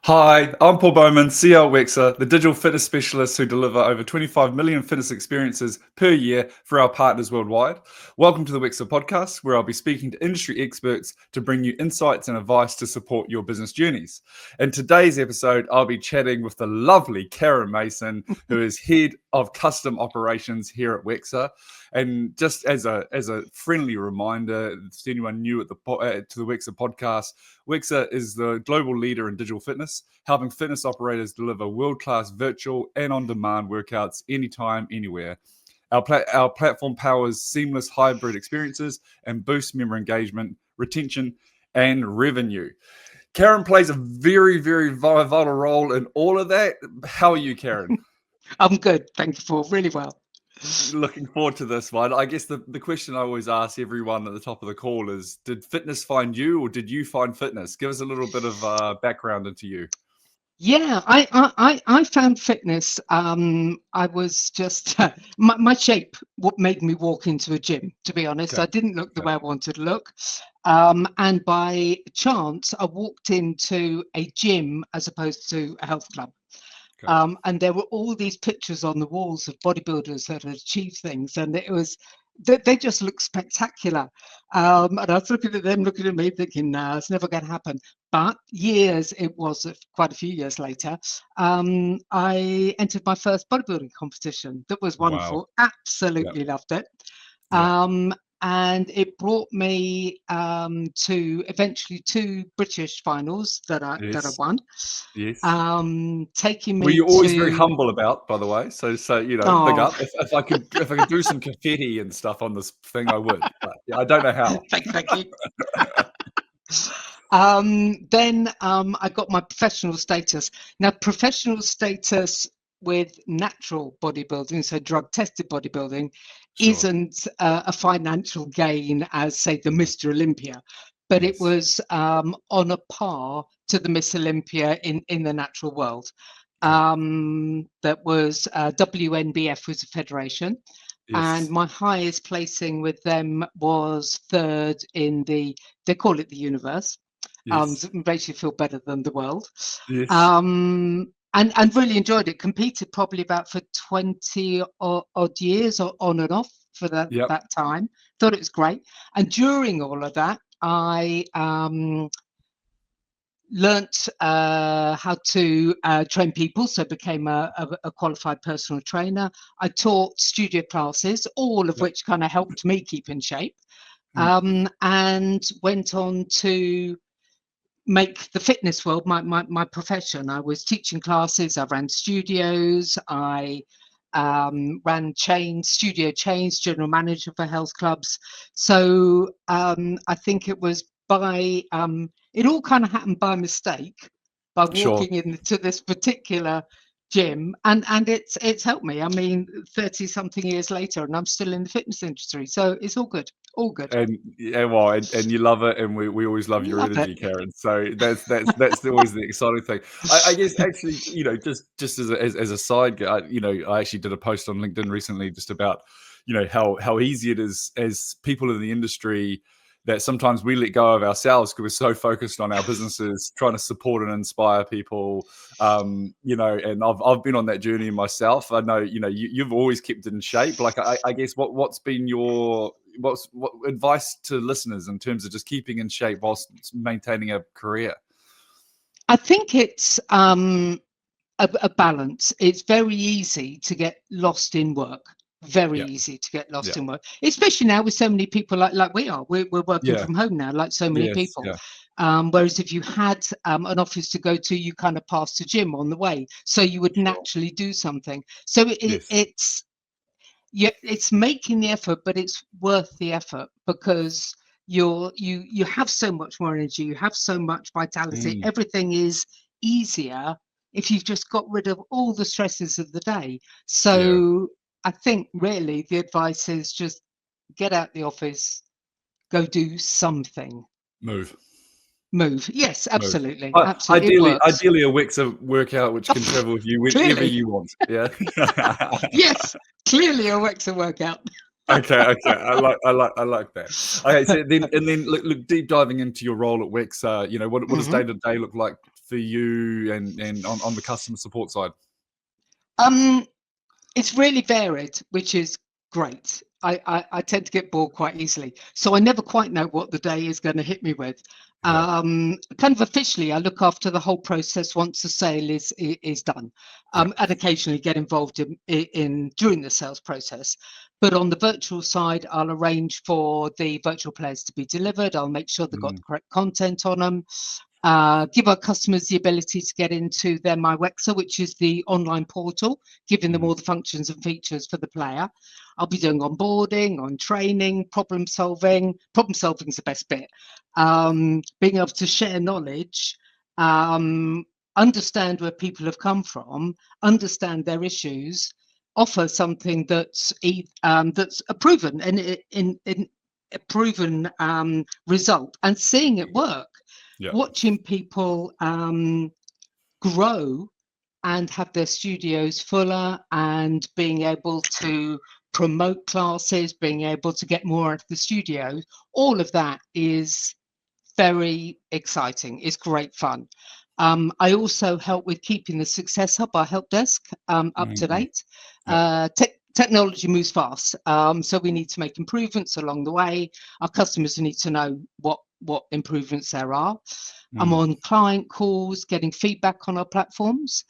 Hi, I'm Paul Bowman, CEO at Wexer, the digital fitness specialist who deliver over 25 million fitness experiences per year for our partners worldwide. Welcome to the Wexer podcast, where I'll be speaking to industry experts to bring you insights and advice to support your business journeys. In today's episode, I'll be chatting with the lovely Karen Mason, who is head of custom operations here at Wexer. And just as a friendly reminder to anyone new to the Wexer podcast, Wexer is the global leader in digital fitness, helping fitness operators deliver world-class virtual and on-demand workouts anytime, anywhere. Our platform powers seamless hybrid experiences and boosts member engagement, retention, and revenue. Karen plays a very, very vital role in all of that. How are you, Karen? I'm good. Thank you, Paul. Really well. Looking forward to this one. I guess the question I always ask everyone at the top of the call is, did fitness find you or did you find fitness? Give us a little bit of background into you. Yeah, I found fitness. I was just my shape. What made me walk into a gym? To be honest, Okay. I didn't look the way I wanted to look, and by chance, I walked into a gym as opposed to a health club. Okay. And there were all these pictures on the walls of bodybuilders that had achieved things, and they just looked spectacular. And I was looking at them, looking at me, thinking, "No, it's never going to happen." But quite a few years later, I entered my first bodybuilding competition. That was Wow. wonderful. Absolutely loved it. Yeah. And it brought me to eventually 2 British finals that I Yes. won. Yes. Taking Were me you always very to humble about, by the way? So big oh, up. If I could do some confetti and stuff on this thing, I would. But I don't know how. thank you. Then I got my professional status. Now, professional status with natural bodybuilding, so drug-tested bodybuilding, Sure. isn't a financial gain as, say, the Mr. Olympia, but it Yes. was on a par to the Miss Olympia in the natural world. Okay. That was WNBF was a federation. And Yes. my highest placing with them was 3rd in they call it the universe. Yes. So it makes you feel better than the world. Yes. And really enjoyed it. Competed probably about for 20 odd years or on and off for that Yep. time. Thought it was great. And during all of that, I learnt how to train people, so became a qualified personal trainer. I taught studio classes, all of Yep. which kind of helped me keep in shape, Mm. and went on to make the fitness world my profession. I was teaching classes, I ran studios, I ran studio chains, general manager for health clubs. So I think it was it all kind of happened by mistake, by Sure. walking into this particular gym, and it's helped me. I mean, 30 something years later, and I'm still in the fitness industry, so it's all good. All good. And yeah, well, and you love it, and we always love your Love it. energy, Karen. So that's always the exciting thing. I guess actually, just as a side, I actually did a post on LinkedIn recently just about, how easy it is as people in the industry that sometimes we let go of ourselves because we're so focused on our businesses, trying to support and inspire people. And I've been on that journey myself. I know, you've always kept it in shape. Like I guess what's been what advice to listeners in terms of just keeping in shape whilst maintaining a career? I think it's a balance. It's very easy to get lost in work. Very Yeah. easy to get lost Yeah. in work, especially now with so many people like we are. We're working Yeah. from home now, like so many Yes. people. Yeah. Whereas if you had an office to go to, you kind of passed a gym on the way, so you would Sure. naturally do something. So Yes. it's making the effort, but it's worth the effort because you have so much more energy, you have so much vitality. Mm. Everything is easier if you've just got rid of all the stresses of the day. Yeah. So I think really the advice is just get out the office, go do something. Move. Move. Yes, Move. absolutely. Absolutely. It Ideally, works. a Wexer workout which can travel with you whenever Clearly. you want. Yeah. Yes, clearly a Wexer workout. Okay. I like that. Okay, so then look deep diving into your role at Wexer. What does Mhm. day to day look like for you and on the customer support side? It's really varied, which is great. I tend to get bored quite easily, so I never quite know what the day is going to hit me with. Yeah. Kind of officially, I look after the whole process once the sale is done, and occasionally get involved in during the sales process. But on the virtual side, I'll arrange for the virtual players to be delivered. I'll make sure they've got the correct content on them. Give our customers the ability to get into their MyWexer, which is the online portal, giving them all the functions and features for the player. I'll be doing onboarding, on training, problem solving. Problem solving is the best bit. Being able to share knowledge, understand where people have come from, understand their issues, offer something that's a proven in a proven result, and seeing it work. Yeah. Watching people grow and have their studios fuller, and being able to promote classes, being able to get more out of the studio, all of that is very exciting. It's great fun. I also help with keeping the Success Hub, our help desk, up to date. Technology moves fast, so we need to make improvements along the way. Our customers need to know what improvements there are. I'm on client calls, getting feedback on our platforms,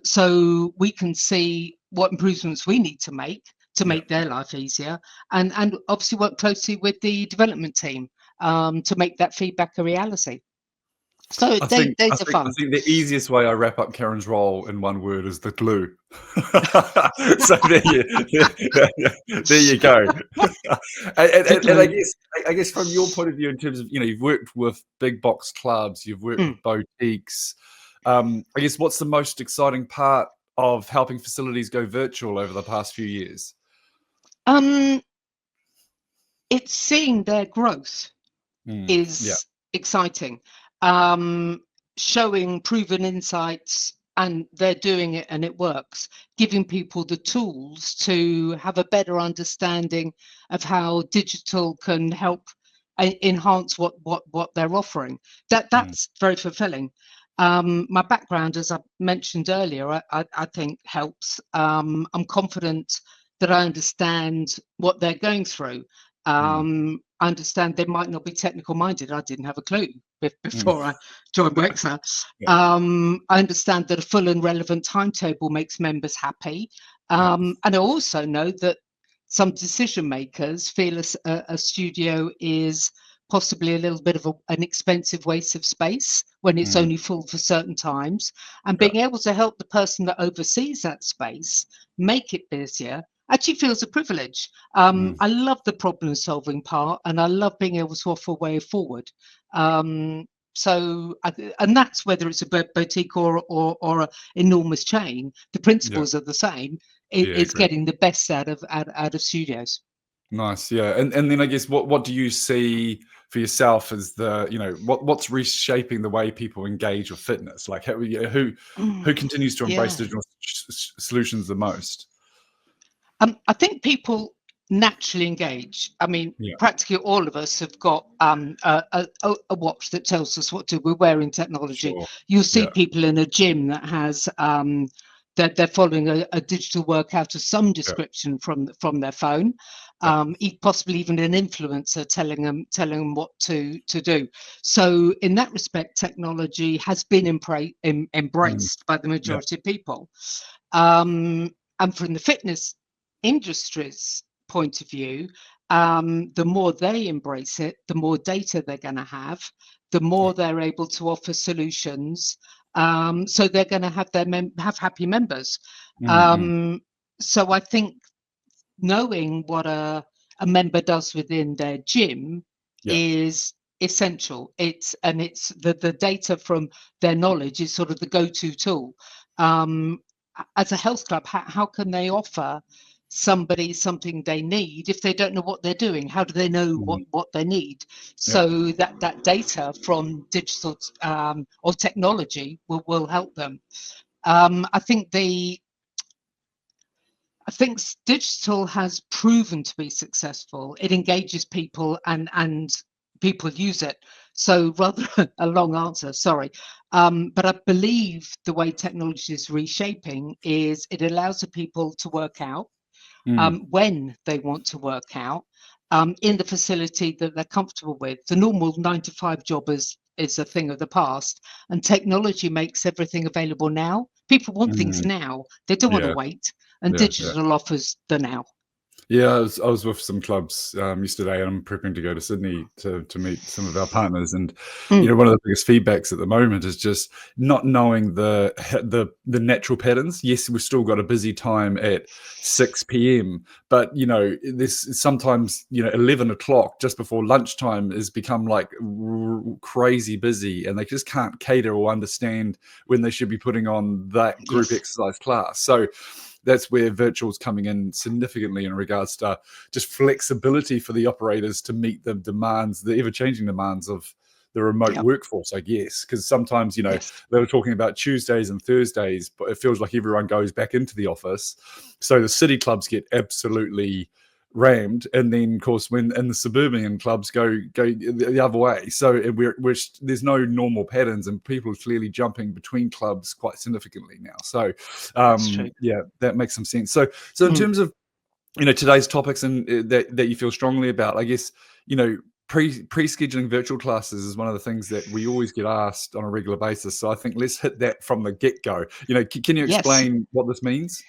so we can see what improvements we need to make their life easier, and obviously work closely with the development team to make that feedback a reality. So I days are think fun. the easiest way I wrap up Karen's role in one word is the glue. So there you go. and I guess from your point of view, in terms of, you've worked with big box clubs, you've worked with boutiques. I guess what's the most exciting part of helping facilities go virtual over the past few years? It's seeing their growth is exciting. Showing proven insights, and they're doing it and it works, giving people the tools to have a better understanding of how digital can help enhance what they're offering. That's very fulfilling. My background, as I mentioned earlier, I think helps. I'm confident that I understand what they're going through. I understand they might not be technical minded. I didn't have a clue before I joined Wexer. I understand that a full and relevant timetable makes members happy. And I also know that some decision makers feel a studio is possibly a little bit of an expensive waste of space when it's only full for certain times. And being able to help the person that oversees that space make it busier actually feels a privilege. I love the problem solving part, and I love being able to offer a way forward. And that's whether it's a boutique or an enormous chain, the principles are the same. It's getting the best out of studios. Nice, yeah. And then I guess what do you see for yourself as what's reshaping the way people engage with fitness? Like who continues to embrace digital solutions the most? I think people naturally engage. I mean, practically all of us have got a watch that tells us what to do. We're wearing technology. Sure. You'll see people in a gym that has that they're following a digital workout of some description from their phone. Possibly even an influencer telling them what to do. So in that respect, technology has been embraced by the majority of people. And from the fitness industry's point of view, the more they embrace it, the more data they're going to have, the more they're able to offer solutions. So they're going to have have happy members. So I think knowing what a member does within their gym is essential. It's the data from their knowledge is sort of the go-to tool. As a health club, how can they offer somebody something they need if they don't know what they're doing? How do they know what they need? So that data from digital or technology will help them. I think digital has proven to be successful. It engages people, and people use it. So rather a long answer, sorry. But I believe the way technology is reshaping is it allows the people to work out when they want to work out in the facility that they're comfortable with. The normal 9 to 5 job is a thing of the past, and technology makes everything available now. People want things now. They don't want to Yeah, wait, and yeah, yeah. digital offers the now. Yeah, I was with some clubs yesterday, and I'm prepping to go to Sydney to meet some of our partners. And Mm, one of the biggest feedbacks at the moment is just not knowing the natural patterns. Yes, we've still got a busy time at 6 p.m., but this sometimes 11 o'clock just before lunchtime has become like crazy busy, and they just can't cater or understand when they should be putting on that group yes, exercise class. So that's where virtual's coming in significantly in regards to just flexibility for the operators to meet the demands, the ever-changing demands of the remote yep, workforce, I guess. Because sometimes, yes, they were talking about Tuesdays and Thursdays, but it feels like everyone goes back into the office. So the city clubs get absolutely rammed, and then of course when and the suburban clubs go the other way. So there's no normal patterns, and people are clearly jumping between clubs quite significantly now. So that's true. yeah, that makes some sense. So in Mm, terms of today's topics, and that you feel strongly about, I guess pre-scheduling virtual classes is one of the things that we always get asked on a regular basis. So I think let's hit that from the get-go. Can you yes. explain what this means?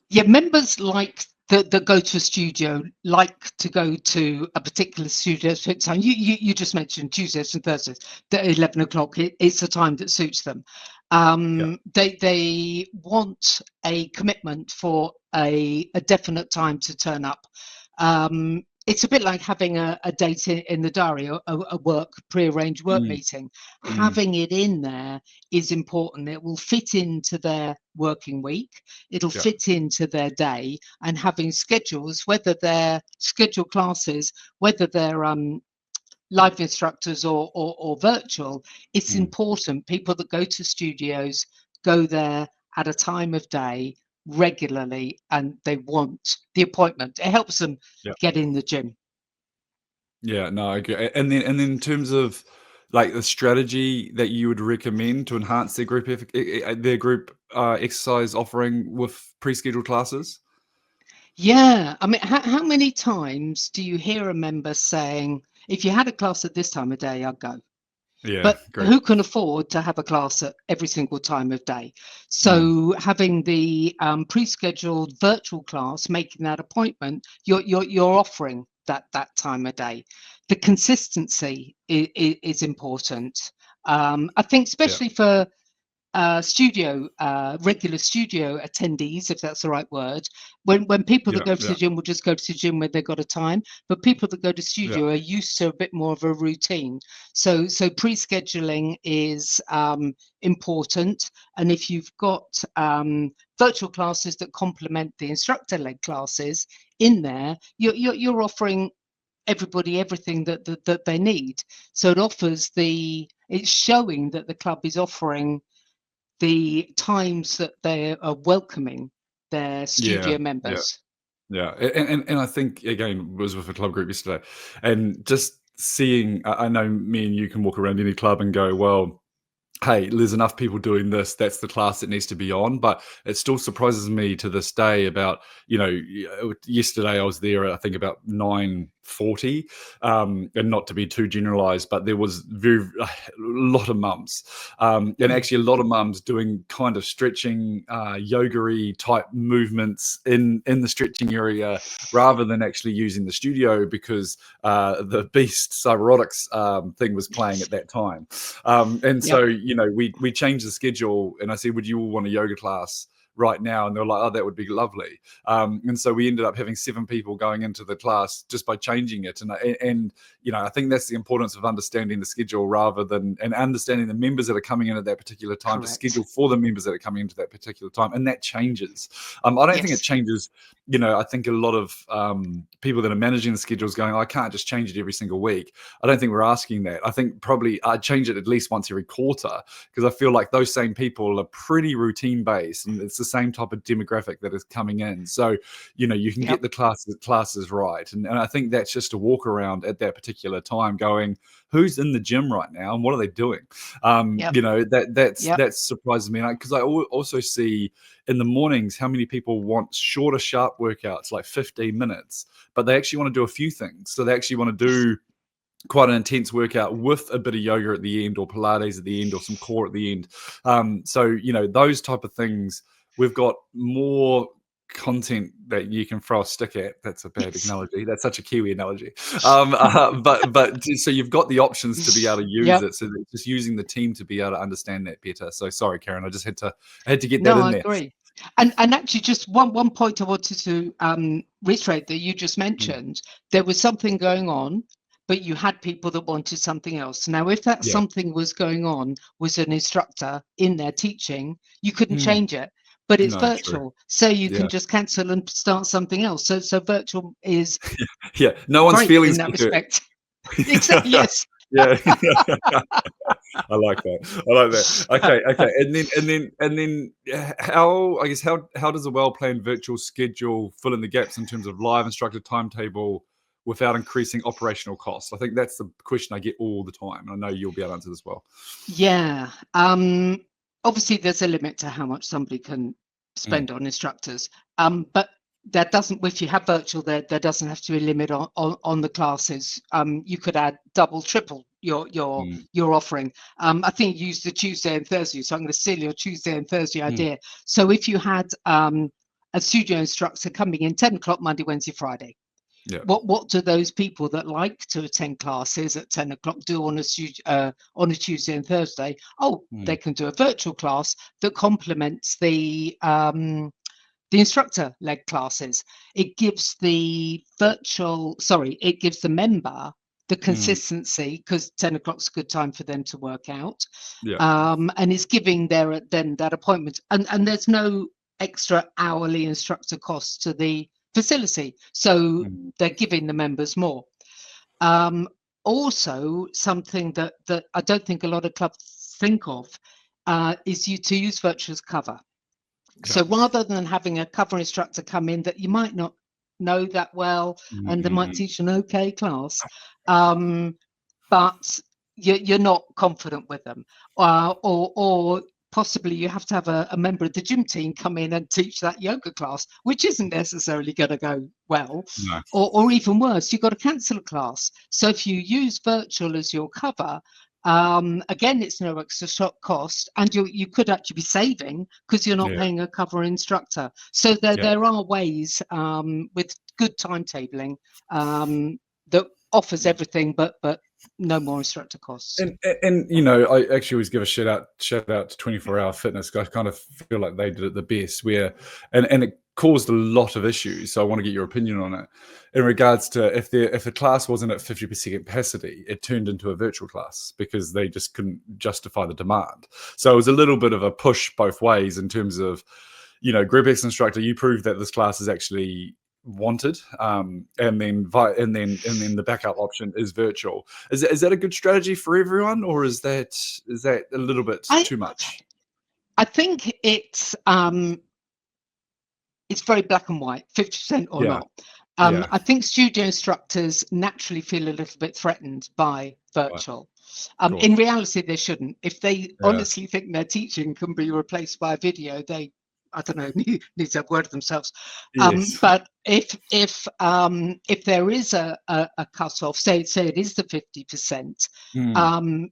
Yeah, members like that go to a studio like to go to a particular studio at a time. You just mentioned Tuesdays and Thursdays. That 11 o'clock it's the time that suits them. Yeah. They want a commitment for a definite time to turn up. It's a bit like having a date in the diary, a work pre-arranged work Mm, meeting. mm, Having it in there is important. It will fit into their working week. It'll yeah. fit into their day, and having schedules, whether they're scheduled classes, whether they're live instructors or virtual, it's Mm, important. People that go to studios go there at a time of day regularly, and they want the appointment. It helps them yeah. get in the gym. Yeah, no, I agree. And then in terms of like the strategy that you would recommend to enhance their group exercise offering with pre-scheduled classes? Yeah, I mean, how many times do you hear a member saying, if you had a class at this time of day, I'd go? Yeah, But great. who can afford to have a class at every single time of day? Mm, So having the pre-scheduled virtual class, making that appointment, you're offering that time of day. The consistency is important. I think, yeah, especially for regular studio attendees, if that's the right word. When people that yeah, go to the yeah, gym will just go to the gym when they've got a time, but people that go to yeah, studio are used to a bit more of a routine. So pre-scheduling is important, and if you've got virtual classes that complement the instructor-led classes in there, you're offering everybody everything that they need. So it's showing that the club is offering the times that they are welcoming their yeah, studio yeah. members. Yeah, and I think again was with a club group yesterday, and just seeing. I know me and you can walk around any club and go, well, hey, there's enough people doing this. That's the class that needs to be on. But it still surprises me to this day about, yesterday I was there, I think about 9:40, and not to be too generalized, but there was a lot of mums, and Mm. actually a lot of mums doing kind of stretching, yoga-y type movements in the stretching area rather than actually using the studio because the Beast Cyberotics thing was playing at that time. And Yep. so, we changed the schedule, and I said, would you all want a yoga class right now? And they're like, oh, that would be lovely. And so we ended up having 7 people going into the class just by changing it. And I think that's the importance of understanding the schedule and understanding the members that are coming in at that particular time to Correct. schedule for the members that are coming into that particular time. And that changes. I don't think it Yes. changes. I think a lot of people that are managing the schedules going, I can't just change it every single week. I don't think we're asking that. I think probably I'd change it at least once every quarter, because I feel like those same people are pretty routine based, and it's the the same type of demographic that is coming in. So, you can get the classes right. And I think that's just a walk around at that particular time going, who's in the gym right now and what are they doing? That surprises me. Because I also see in the mornings how many people want shorter, sharp workouts, like 15 minutes, but they actually want to do a few things. So they actually want to do quite an intense workout with a bit of yoga at the end, or Pilates at the end, or some core at the end. So, those type of things, we've got more content that you can throw a stick at. That's a bad analogy. That's such a Kiwi analogy. But so you've got the options to be able to use it. So just using the team to be able to understand that better. So sorry, Karen, I just had to get that in there. I agree. And actually, just one point I wanted to reiterate that you just mentioned, there was something going on, but you had people that wanted something else. Now, if that something was going on was an instructor in there teaching, you couldn't change it. But it's virtual, so you can just cancel and start something else. So virtual is no one's feelings in that respect. Exactly. Yes. Yeah. I like that. Okay. And then how does a well-planned virtual schedule fill in the gaps in terms of live instructor timetable without increasing operational costs? I think that's the question I get all the time. And I know you'll be able to answer this well. Yeah. Obviously, there's a limit to how much somebody can spend on instructors. But that doesn't, if you have virtual, there doesn't have to be a limit on the classes. You could add double, triple your offering. I think you used the Tuesday and Thursday, so I'm going to steal your Tuesday and Thursday idea. So if you had a studio instructor coming in 10 o'clock Monday, Wednesday, Friday, what do those people that like to attend classes at 10 o'clock do on a Tuesday and Thursday? They can do a virtual class that complements the instructor-led classes. It gives the member the consistency, because 10 o'clock's a good time for them to work out. And it's giving them that appointment. And there's no extra hourly instructor cost to the facility. So they're giving the members more. Also, something that I don't think a lot of clubs think of is to use virtual as cover. So rather than having a cover instructor come in that you might not know that well, and they might teach an okay class, but you're not confident with them, or possibly you have to have a member of the gym team come in and teach that yoga class, which isn't necessarily going to go well. Or even worse, you've got to cancel a class. So if you use virtual as your cover, again, it's no extra cost, and you could actually be saving because you're not paying a cover instructor. So there are ways with good timetabling that offers everything, but no more instructor costs. And I actually always give a shout out to 24-hour fitness. I kind of feel like they did it the best, and it caused a lot of issues. So I want to get your opinion on it in regards to if the class wasn't at 50% capacity, it turned into a virtual class because they just couldn't justify the demand. So it was a little bit of a push both ways in terms of, Group X instructor, you proved that this class is actually wanted, and then the backup option is virtual. Is that a good strategy for everyone, or is that a little bit too much? I think it's very black and white, 50% or not. I think studio instructors naturally feel a little bit threatened by virtual. In reality, they shouldn't. If they honestly think their teaching can be replaced by a video, they, I don't know, need to have word of themselves. But if there is a cut-off, say it is the 50%,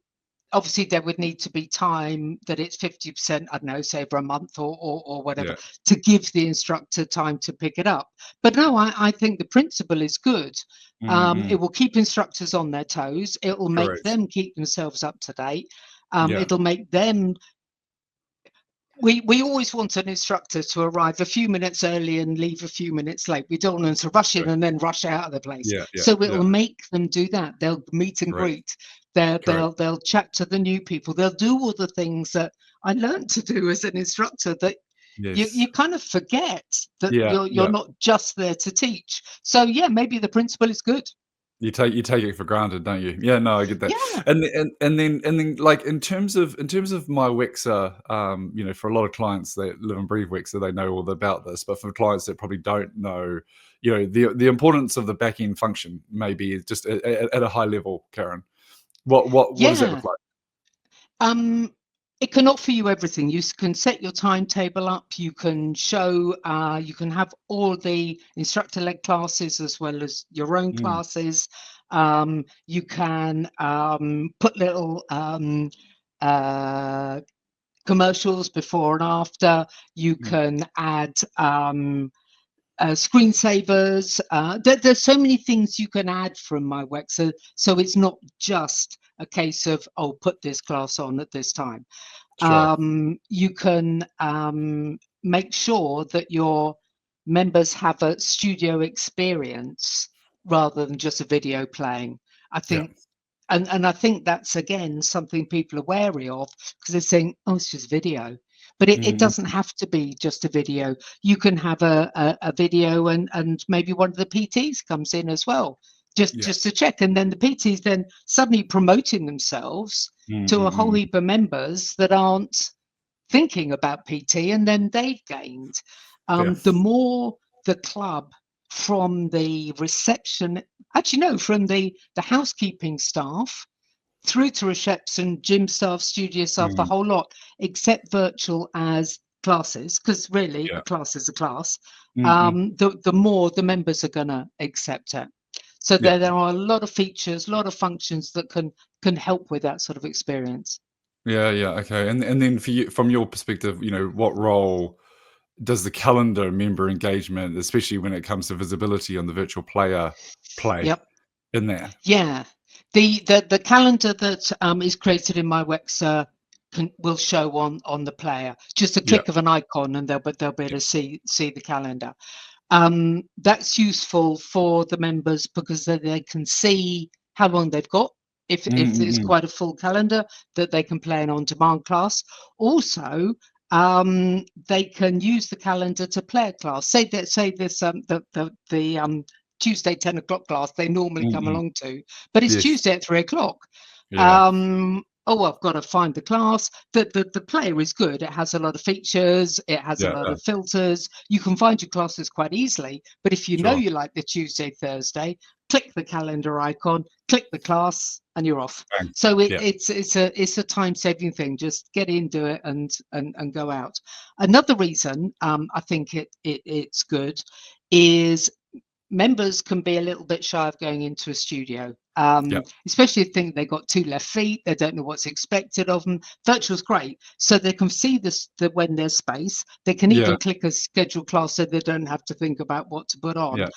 obviously there would need to be time that it's 50%, I don't know, say for a month or whatever, to give the instructor time to pick it up. But no, I think the principle is good. It will keep instructors on their toes. It will make them keep themselves up to date. It'll make them... We always want an instructor to arrive a few minutes early and leave a few minutes late. We don't want them to rush in and then rush out of the place. So it will make them do that. They'll meet and greet. They'll chat to the new people. They'll do all the things that I learned to do as an instructor that you kind of forget that you're not just there to teach. So maybe the principle is good. You take it for granted, don't you? Yeah, no, I get that. Yeah, And then like in terms of my Wexer, for a lot of clients that live and breathe Wexer, they know all about this. But for clients that probably don't know, the importance of the back end function, maybe just at a high level, Karen. What does that yeah. look like? Um, it can offer you everything. You can set your timetable up. You can show. You can have all the instructor-led classes as well as your own Mm, classes. You can put little uh, commercials before and after. You mm, can add screensavers. There's so many things you can add from MyWexer, so it's not just a case of, oh, put this class on at this time. sure. You can make sure that your members have a studio experience rather than just a video playing. I Yeah. think, and I think that's again something people are wary of, because they're saying, oh, it's just video. But it Mm, doesn't have to be just a video. You can have a video, and maybe one of the PTs comes in as well, yeah. just to check. And then the PTs then suddenly promoting themselves Mm, to a mm, whole mm. heap of members that aren't thinking about PT, and then they've gained. Yeah. The more the club, from the reception, actually no, from the housekeeping staff through to reception, gym staff, studio staff, the Mm, whole lot, accept virtual as classes, because really a yeah. class is a class. Mm, mm, The more the members are going to accept it. So yeah. there are a lot of features, a lot of functions that can help with that sort of experience. Yeah, yeah, okay. And then for you, from your perspective, what role does the calendar member engagement, especially when it comes to visibility on the virtual player, play Yep. in there? Yeah, the calendar that is created in MyWexer will show on the player. Just a Yeah, click of an icon, and they'll be yeah. able to see the calendar. That's useful for the members because then they can see how long they've got. Mm, If mm, it's mm. quite a full calendar, that they can play an on-demand class. Also, they can use the calendar to play a class. Say this the Tuesday 10 o'clock class they normally Mm, come mm. along to, but it's Yes. Tuesday at 3 o'clock. Yeah. Oh, I've got to find the class. The player is good. It has a lot of features. It has a Yeah, lot yeah. of filters. You can find your classes quite easily. But if you know Sure. you like the Tuesday, Thursday, click the calendar icon, click the class, and you're off. Bang. So Yeah. it's a time saving thing. Just get into it and go out. Another reason I think it's good is members can be a little bit shy of going into a studio, Yeah. especially if they think they've got two left feet, they don't know what's expected of them. Virtual's great, so they can see this when there's space. They can Yeah. even click a scheduled class so they don't have to think about what to put on, Yeah.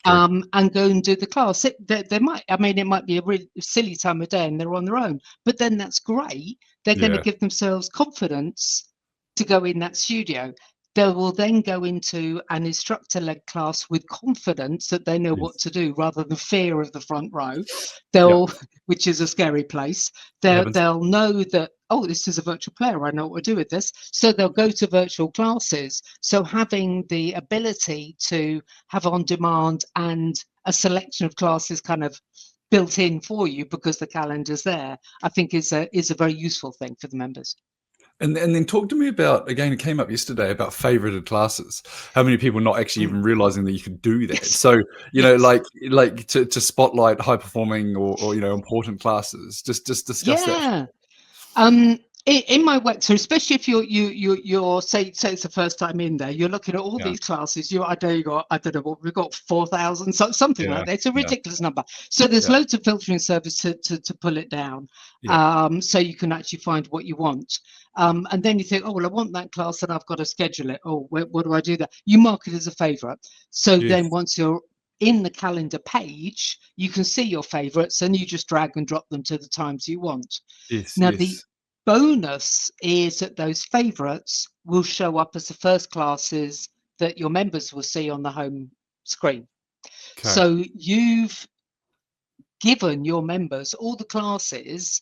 True. and go and do the class. They might, I mean, it might be a really silly time of day and they're on their own, but then that's great. They're going to Yeah. give themselves confidence to go in that studio. They will then go into an instructor-led class with confidence that they know what Yes. to do rather than fear of the front row. Yeah. They'll, which is a scary place. It happens. They'll know that, oh, this is a virtual player. I know what to do with this. So they'll go to virtual classes. So having the ability to have on demand and a selection of classes kind of built in for you because the calendar's there, I think is a very useful thing for the members. And then talk to me about, again, it came up yesterday about favorited classes. How many people not actually Mm. even realizing that you could do that? Yes. So, Yes. like to spotlight high performing or important classes. Just discuss that. Yeah. Um, in my Wexer, especially if you're say it's the first time in there, you're looking at all Yeah. these classes. I know you got, I don't know what we've got, 4,000, something Yeah. like that. It's a Yeah. ridiculous number. So there's Yeah. loads of filtering service to pull it down, Yeah. so you can actually find what you want. And then you think, oh well, I want that class, and I've got to schedule it. Oh, what do I do that? You mark it as a favorite. So then Yes. once you're in the calendar page, you can see your favorites, and you just drag and drop them to the times you want. Yes. Now, the Yes. bonus is that those favorites will show up as the first classes that your members will see on the home screen. Okay. So you've given your members all the classes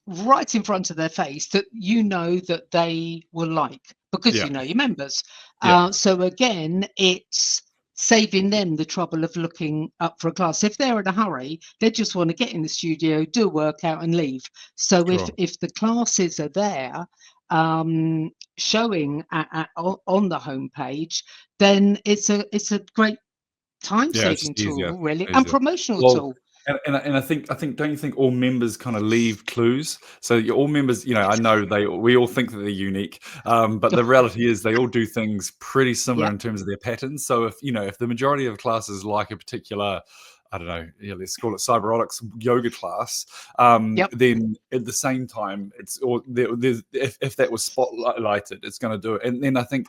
right in front of their face that you know that they will like because Yeah. you know your members. Yeah. So again, it's saving them the trouble of looking up for a class. If they're in a hurry, they just want to get in the studio, do a workout and leave. So Sure. if the classes are there, showing on the homepage, then it's a great time Yeah, it's saving just easier. tool, really, and Easier. promotional Well, tool. and I think don't you think all members kind of leave clues? So all members, I Yes. know we all think that they're unique, but the reality is they all do things pretty similar Yep. in terms of their patterns. So if the majority of classes like a particular, I don't know, let's call it cyberotics yoga class, Yep. then at the same time, there's if that was spotlighted, it's going to do it. And then I think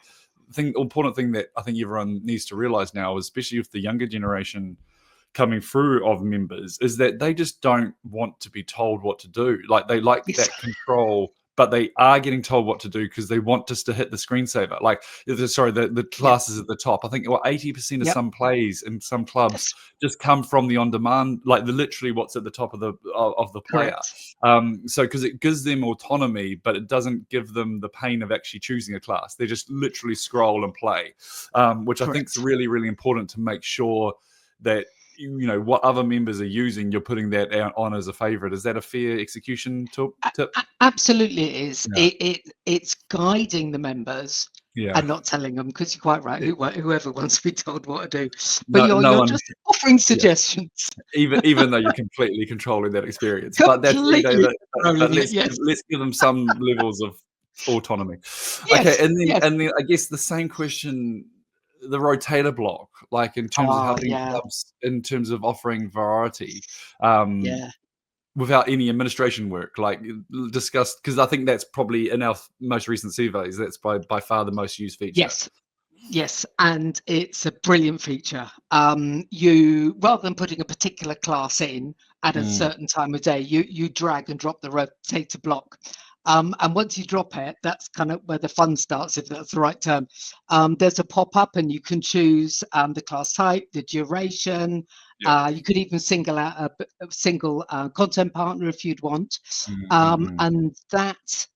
the important thing that I think everyone needs to realize now, especially with the younger generation coming through of members, is that they just don't want to be told what to do. Like they like Yes. that control, but they are getting told what to do because they want us to hit the screensaver. Like, the Yep. classes at the top. I think 80% of Yep. some plays in some clubs Yes. just come from the on-demand, like literally what's at the top of the player. Correct. So because it gives them autonomy, but it doesn't give them the pain of actually choosing a class. They just literally scroll and play, which I think is Correct. really, really important to make sure that what other members are using, you're putting that on as a favorite. Is that a fair execution tip? Absolutely, it is. Yeah, It's guiding the members yeah. and not telling them, because you're quite right. Whoever wants to be told what to do, but No, no you're one. just offering Yeah, suggestions, even though you're completely controlling that experience, but that's completely but controlling it. let's give them some levels of autonomy. Okay, Yes, yes. and then I guess the same question, the rotator block, like in terms of Oh, helping yeah, clubs, in terms of offering variety, um, yeah. without any administration work, like discussed, because I think that's probably in our most recent surveys, that's by far the most used feature. Yes, yes, and it's a brilliant feature. You, rather than putting a particular class in at a Mm, certain time of day, you drag and drop the rotator block. And once you drop it, that's kind of where the fun starts, if that's the right term. There's a pop-up and you can choose the class type, the duration. yeah. You could even single out a single content partner if you'd want. Mm, mm, mm. And that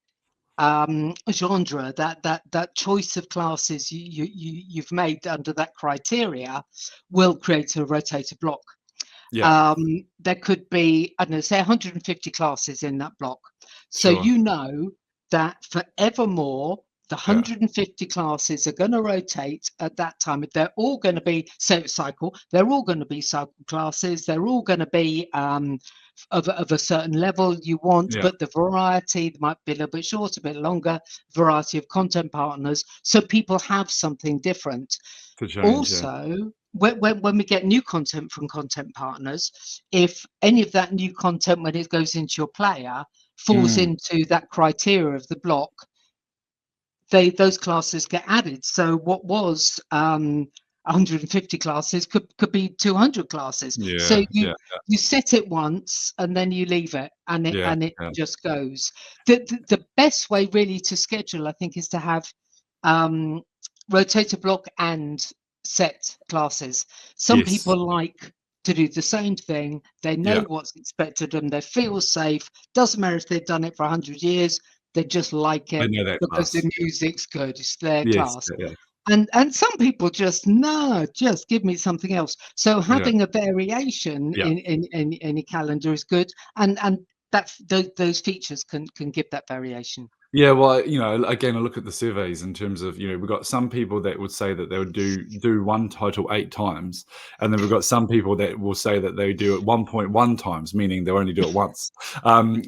genre, that choice of classes you've made under that criteria will create a rotator block. Yeah, There could be, I don't know, say 150 classes in that block. So sure. you know that forevermore, the Yeah, 150 classes are going to rotate at that time. They're all going to be cycle. They're all going to be cycle classes. They're all going to be of a certain level you want, yeah. but the variety might be a little bit shorter, a bit longer, variety of content partners. So people have something different. To change, yeah. Also, when we get new content from content partners, if any of that new content, when it goes into your player, falls Mm, into that criteria of the block, those classes get added. So what was 150 classes could be 200 classes. So yeah, you yeah, you set it once and then you leave it, and it yeah, and it yeah, just goes. The best way really to schedule, I think, is to have um, rotator block and set classes. Some yes, people like to do the same thing. They know yeah. what's expected of them. They feel safe. Doesn't matter if they've done it for 100 years. They just like I it know that because the class. music's good. It's their Yes, class. yeah, And some people just, no, just give me something else. So yeah, having a variation yeah. in your calendar is good, and those features can give that variation. Yeah, well, again, I look at the surveys in terms of, we've got some people that would say that they would do one title 8 times, and then we've got some people that will say that they do it 1.1 times, meaning they only do it once.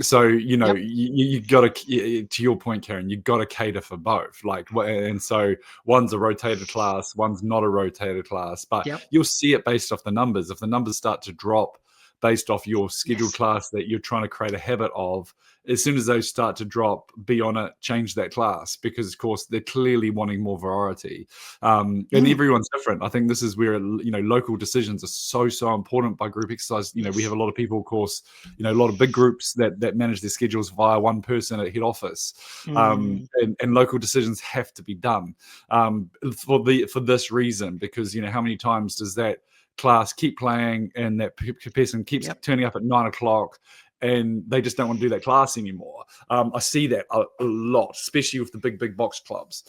So, Yep, you got to, to your point, Karen, you got to cater for both. Like, and so one's a rotated class, one's not a rotated class, but yep, you'll see it based off the numbers. If the numbers start to drop based off your scheduled yes. class that you're trying to create a habit of, as soon as those start to drop, be on it, change that class, because of course they're clearly wanting more variety. And Mm, everyone's different. I think this is where local decisions are so important by group exercise. We have yes. a lot of people, of course, a lot of big groups that manage their schedules via one person at head office, Mm, and local decisions have to be done for this reason, because how many times does that class keep playing and that person keeps yep. turning up at 9 o'clock, and they just don't want to do that class anymore. I see that a lot, especially with the big box clubs.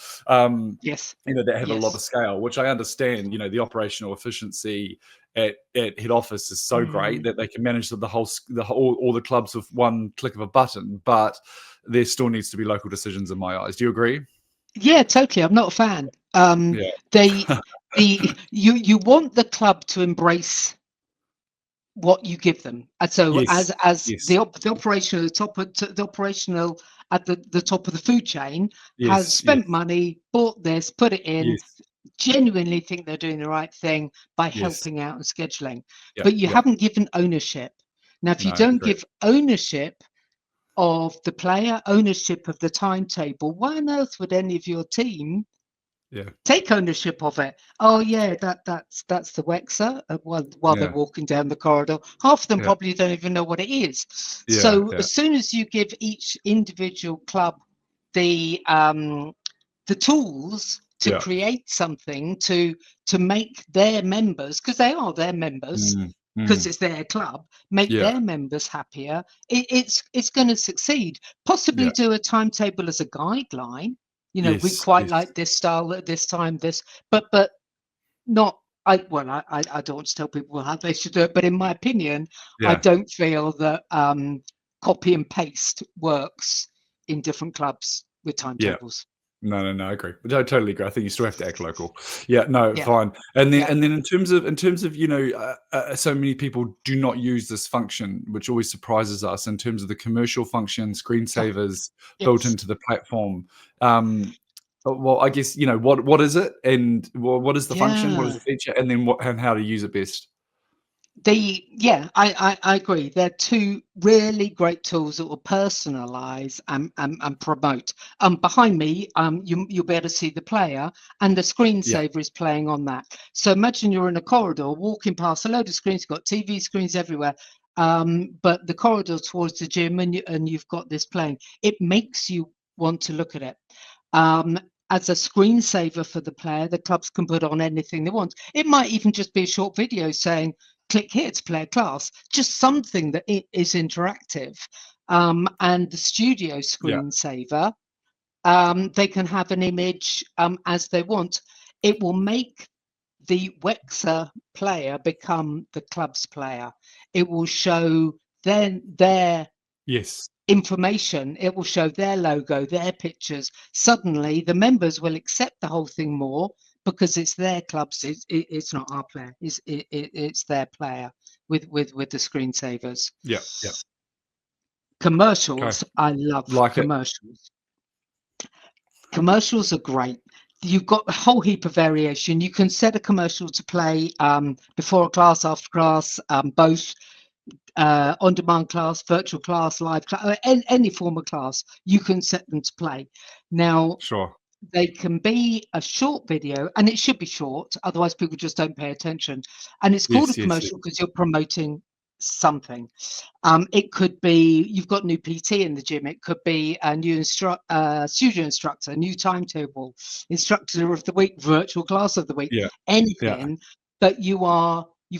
Yes. That have a lot Yes. of scale, which I understand. The operational efficiency at head office is so great that they can manage all the clubs with one click of a button, but there still needs to be local decisions in my eyes. Do you agree? Yeah, totally. I'm not a fan. Yeah. You want the club to embrace what you give them, and so Yes. as Yes. the operational the operational at the top of the food chain has Yes. spent Yes. money, bought this, put it in, Yes. genuinely think they're doing the right thing by Yes. helping out and scheduling, Yep. but you Yep. haven't given ownership. Now, if you No, don't agree. give ownership of the player, ownership of the timetable, why on earth would any of your team Yeah. take ownership of it? Oh yeah, that's the Wexer. While they're Yeah. walking down the corridor, half of them Yeah. probably don't even know what it is. Yeah. So Yeah. as soon as you give each individual club the tools to Yeah. create something to make their members, because they are their members, Mm, because mm. it's their club, make Yeah. their members happier, it's going to succeed. Possibly Yeah. do a timetable as a guideline. We Yes. quite Yes. like this style at this time, this, but not. I don't want to tell people how they should do it, but in my opinion, I Yeah. don't feel that copy and paste works in different clubs with Yeah. timetables. No, I agree. I totally agree. I think you still have to act local. Yeah, no, Yeah, fine. And then yeah, in terms of so many people do not use this function, which always surprises us in terms of the commercial function, yeah, screensavers built yes, into the platform. Well, I guess what is it, and what is the function, what is yeah. the feature, and then what and how to use it best. I agree. They're two really great tools that will personalize and promote. Behind me, you'll be able to see the player, and the Yeah, screensaver is playing on that. So imagine you're in a corridor walking past a load of screens, you've got TV screens everywhere, but the corridor towards the gym, and you've got this playing. It makes you want to look at it. Um, as a screensaver for the player, the clubs can put on anything they want. It might even just be a short video saying, click here to play a class, just something that is interactive. And the studio yeah, screensaver, they can have an image as they want. It will make the Wexer player become the club's player. It will show their yes, information, it will show their logo, their pictures. Suddenly the members will accept the whole thing more because it's their clubs. It's not our player, it's their player with the screensavers. yeah, yeah. Okay, Commercials, I love like it. commercials. Commercials are great. You've got a whole heap of variation. You can set a commercial to play before a class, after class, both on-demand class, virtual class, live class, any form of class, you can set them to play. Now, Sure. they can be a short video, and it should be short, otherwise people just don't pay attention. And it's called a Yes, yes, yes. commercial because you're promoting something. It could be you've got new PT in the gym. It could be a new studio instructor, new timetable, instructor of the week, virtual class of the week, Yeah, yeah, anything. But you've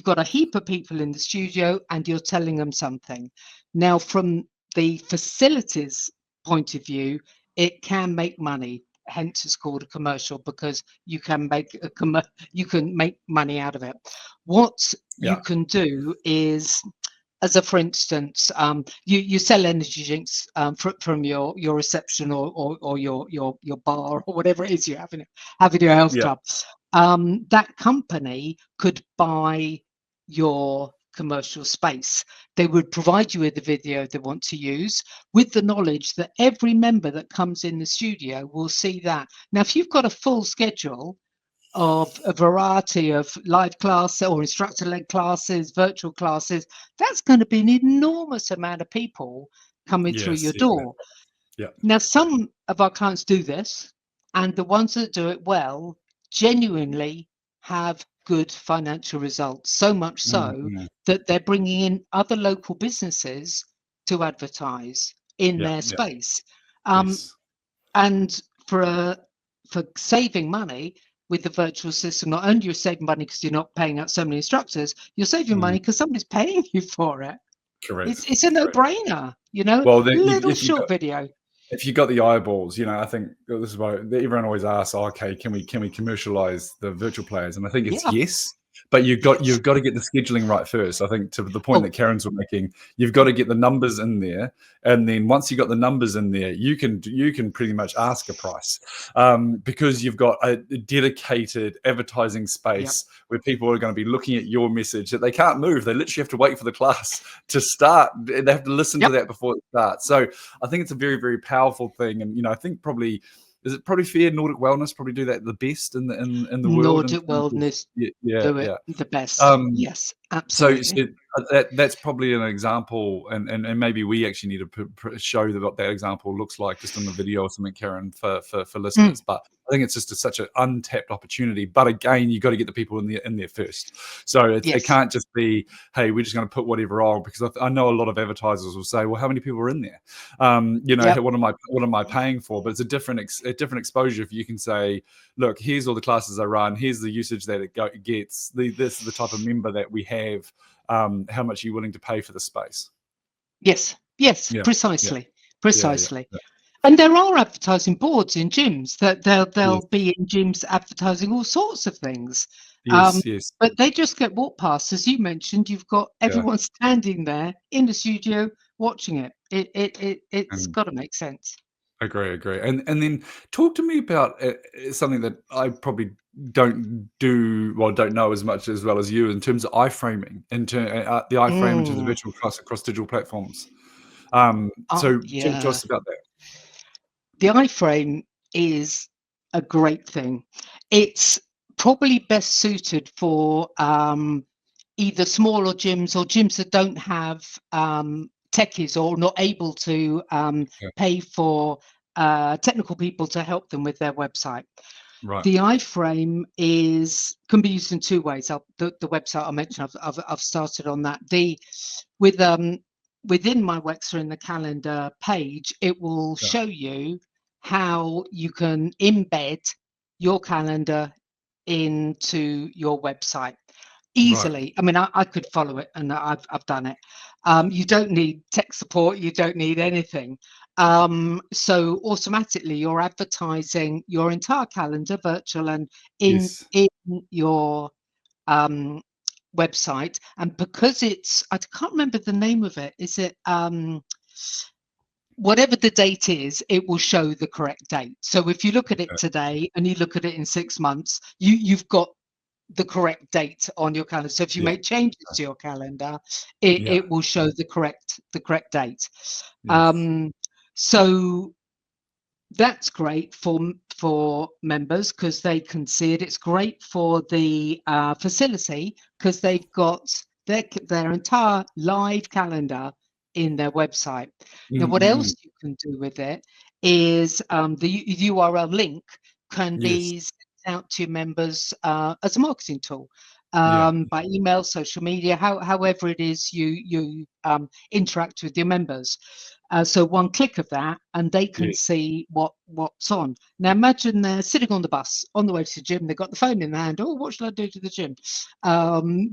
got a heap of people in the studio, and you're telling them something. Now, from the facilities point of view, it can make money. Hence, it's called a commercial because you can make money out of it. What you yeah. can do is, as a for instance, you sell energy drinks from your reception or your bar or whatever it is you have in your health Yeah. club. That company could buy your commercial space. They would provide you with the video they want to use, with the knowledge that every member that comes in the studio will see that. Now, if you've got a full schedule of a variety of live class or instructor-led classes, virtual classes, that's going to be an enormous amount of people coming through Yes, your yeah, door. yeah. Now, some of our clients do this, and the ones that do it well genuinely have good financial results, so much so Mm. that they're bringing in other local businesses to advertise in Yeah, their yeah. space. Um, Yes. and for saving money with the virtual system, not only you're saving money because you're not paying out so many instructors, you're saving Mm. money because somebody's paying you for it. Correct. It's a Correct. no-brainer, you know, Well, then little if you short video. if you got the eyeballs, I think this is why everyone always asks, oh, okay, can we commercialize the virtual players? And I think it's Yeah. yes, but you've got Yes. to get the scheduling right first. I think to the point Oh, that Karen's was making, you've got to get the numbers in there, and then once you got the numbers in there, you can pretty much ask a price, because you've got a dedicated advertising yep. space where people are going to be looking at your message that they can't move. They literally have to wait for the class to start. They have to listen to Yep. that before it starts. So I think it's a very, very powerful thing. And, I think probably, is it probably fair Nordic Wellness probably do that the best in the world in Nordic terms of, Wellness yeah, do it yeah. the best. Um, Yes, so, absolutely. that's probably an example, and maybe we actually need to show what that example looks like just in the video or something, Karen, for listeners. But I think it's just such an untapped opportunity. But again, you got to get the people in there first. So it Yes. can't just be, hey, we're just going to put whatever on, because I know a lot of advertisers will say, well, how many people are in there? Yep. What am I paying for? But it's a different exposure if you can say, look, here's all the classes I run, here's the usage that it gets, this is the type of member that we have. How much are you willing to pay for the space? Yes. Yes. Yeah, Precisely. yeah, yeah, Precisely. yeah. And there are advertising boards in gyms that Yes, they'll be in gyms advertising all sorts of things. yes, yes, But they just get walked past, as you mentioned. You've got yeah. everyone standing there in the studio watching it. It's And got to make sense. agree. And then talk to me about something that I probably don't know as much as well as you, in terms of iframing, the iframe into the Mm. virtual class across digital platforms. Oh, So talk to yeah. us about that. The iframe is a great thing. It's probably best suited for either smaller gyms or gyms that don't have techies or not able to Yeah, pay for technical people to help them with their website. right. The iframe can be used in two ways. The website I mentioned, I've started on that. With within MyWexer in the calendar page, it will Yeah, show you how you can embed your calendar into your website right. easily. I mean, I could follow it, and I've done it. You don't need tech support. You don't need anything. So automatically, you're advertising your entire calendar, virtual and Yes. in your um, website. And because I can't remember the name of it. Is it whatever the date is, it will show the correct date. So if you look at it Okay. today and you look at it in 6 months, you've got the correct date on your calendar. So if you Yeah. make changes to your calendar, it, Yeah. it will show the correct date. Yes. Um, so that's great for members because they can see it. It's great for the facility because they've got their entire live calendar in their website. Now, what Mm-mm-mm. else you can do with it is the URL link can Yes. be sent out to your members as a marketing tool Yeah. by email, social media, however it is you interact with your members. So one click of that, and they can Yes. see what's on. Now imagine they're sitting on the bus on the way to the gym. They've got the phone in their hand. Oh, what should I do to the gym?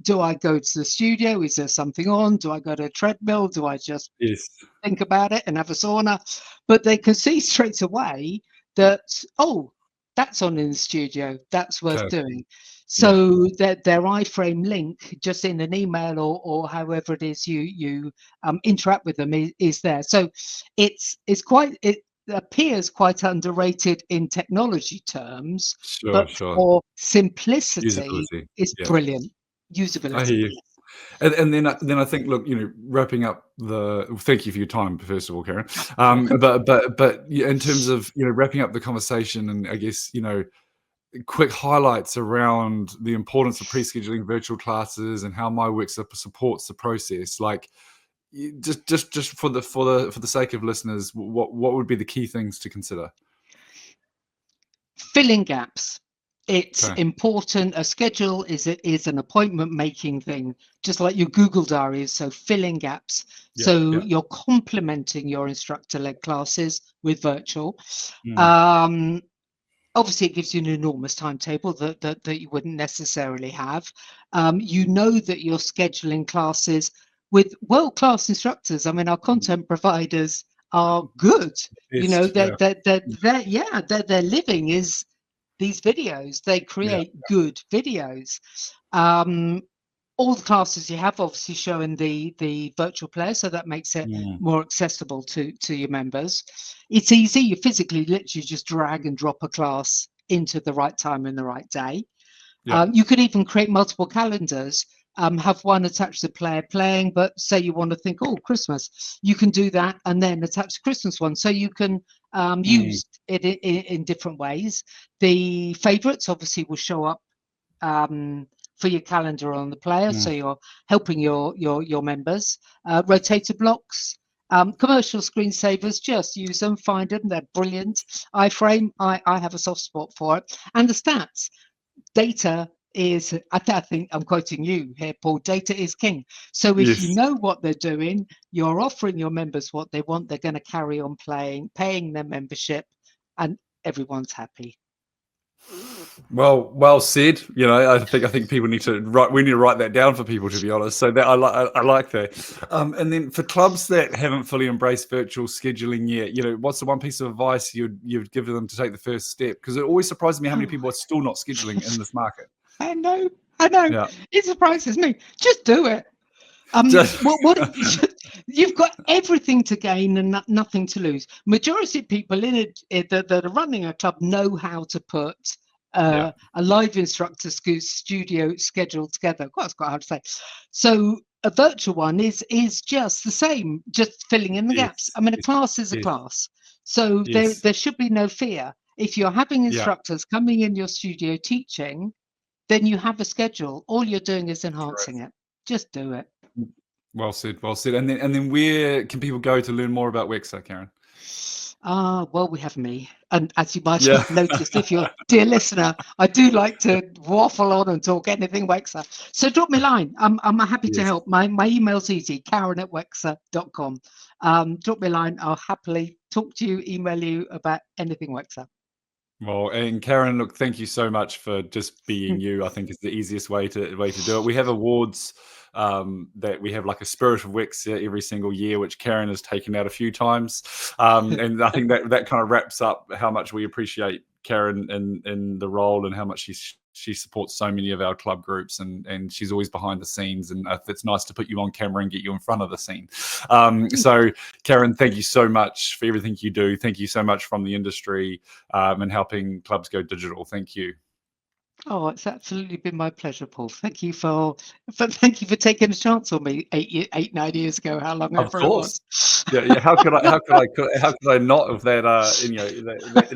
Do I go to the studio? Is there something on? Do I go to a treadmill? Do I just Yes. think about it and have a sauna? But they can see straight away that, oh, that's on in the studio. That's worth Perfect. doing. Yeah. So their iframe link, just in an email or however it is you interact with them, is there. So it appears quite underrated in technology terms, Sure. but Sure. for simplicity, Usability. is Yeah. brilliant. I hear Usability. you. And then I think, look, wrapping up thank you for your time, first of all, Karen. Welcome. But yeah, in terms of wrapping up the conversation, and I guess quick highlights around the importance of pre-scheduling virtual classes and how MyWexer supports the process. Like, just for the sake of listeners, what would be the key things to consider? Filling gaps. It's Okay. important. A schedule is an appointment making thing, just like your Google Diaries. So filling gaps. Yeah. So Yeah. you're complementing your instructor-led classes with virtual. Mm. Um, Obviously, it gives you an enormous timetable that you wouldn't necessarily have. You know that you're scheduling classes with world-class instructors. I mean, our content providers are good. You know, Yeah. their living is these videos. They create good videos. All the classes you have obviously showing the virtual player, so that makes it more accessible to your members. It's easy. You physically literally just drag and drop a class into the right time and the right day. You could even create multiple calendars, have one attached to the player playing, but say you want to think, oh, Christmas, you can do that and then attach the Christmas one. So you can use it in different ways. The favorites obviously will show up for your calendar on the player, so you're helping your members. Rotator blocks, commercial screensavers, just use them, find them, they're brilliant. iFrame, I have a soft spot for it. And the stats, data is, I think I'm quoting you here, Paul, data is king. So if you know what they're doing, you're offering your members what they want, they're going to carry on paying their membership, and everyone's happy. Well said. You know, I think people need to write that down for people, to be honest. So that I like that. And then for clubs that haven't fully embraced virtual scheduling yet, you know, what's the one piece of advice you'd give them to take the first step? Because it always surprises me how many people are still not scheduling in this market. I know. Yeah. It surprises me. Just do it. You've got everything to gain and nothing to lose. Majority of people in it that are running a club know how to put a live instructor studio schedule together. That's quite hard to say. So a virtual one is just the same, just filling in the gaps. I mean, a class is a class, so there should be no fear. If you're having instructors coming in your studio teaching, then you have a schedule. All you're doing is enhancing it. Just do it. Well said. And then where can people go to learn more about Wexer, Karen? Well, we have me. And as you might have noticed, if you're a dear listener, I do like to waffle on and talk anything Wexer. So drop me a line. I'm happy to help. My email's easy, karen@wexer.com. Drop me a line. I'll happily talk to you, email you about anything Wexer. Well, and Karen, look, thank you so much for just being you. I think is the easiest way to do it. We have awards that we have, like a Spirit of Wexer every single year, which Karen has taken out a few times. And I think that kind of wraps up how much we appreciate Karen in the role and how much she supports so many of our club groups, and she's always behind the scenes, and it's nice to put you on camera and get you in front of the scene. So Karen, thank you so much for everything you do. Thank you so much from the industry and helping clubs go digital. Thank you. Oh, it's absolutely been my pleasure, Paul. Thank you for taking a chance on me 9 years ago. How long ever it was. Yeah. How could I not have that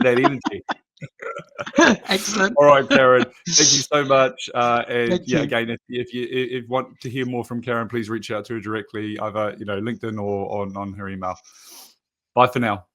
that energy? Excellent. All right, Karen. Thank you so much. And again, if you want to hear more from Karen, please reach out to her directly, either LinkedIn or on her email. Bye for now.